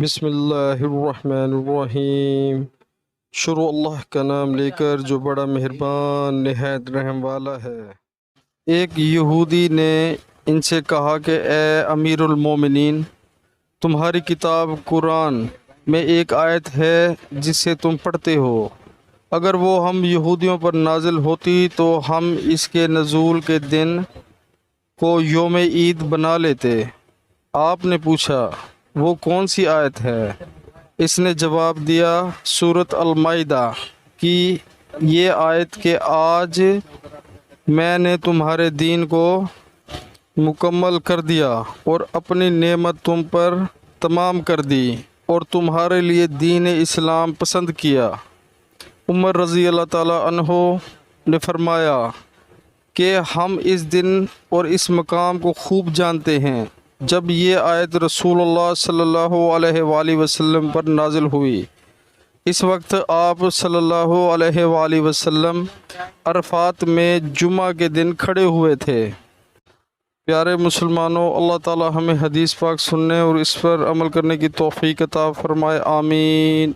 بسم اللہ الرحمن الرحیم۔ شروع اللہ کا نام لے کر جو بڑا مہربان نہایت رحم والا ہے۔ ایک یہودی نے ان سے کہا کہ اے امیر المومنین، تمہاری کتاب قرآن میں ایک آیت ہے جسے تم پڑھتے ہو، اگر وہ ہم یہودیوں پر نازل ہوتی تو ہم اس کے نزول کے دن کو یوم عید بنا لیتے۔ آپ نے پوچھا وہ کون سی آیت ہے؟ اس نے جواب دیا سورۃ المائدہ کی یہ آیت کہ آج میں نے تمہارے دین کو مکمل کر دیا اور اپنی نعمت تم پر تمام کر دی اور تمہارے لیے دین اسلام پسند کیا۔ عمر رضی اللہ تعالیٰ عنہ نے فرمایا کہ ہم اس دن اور اس مقام کو خوب جانتے ہیں جب یہ آیت رسول اللہ صلی اللہ علیہ وآلہ وسلم پر نازل ہوئی۔ اس وقت آپ صلی اللہ علیہ وآلہ وسلم عرفات میں جمعہ کے دن کھڑے ہوئے تھے۔ پیارے مسلمانوں، اللہ تعالی ہمیں حدیث پاک سننے اور اس پر عمل کرنے کی توفیق عطا فرمائے، آمین۔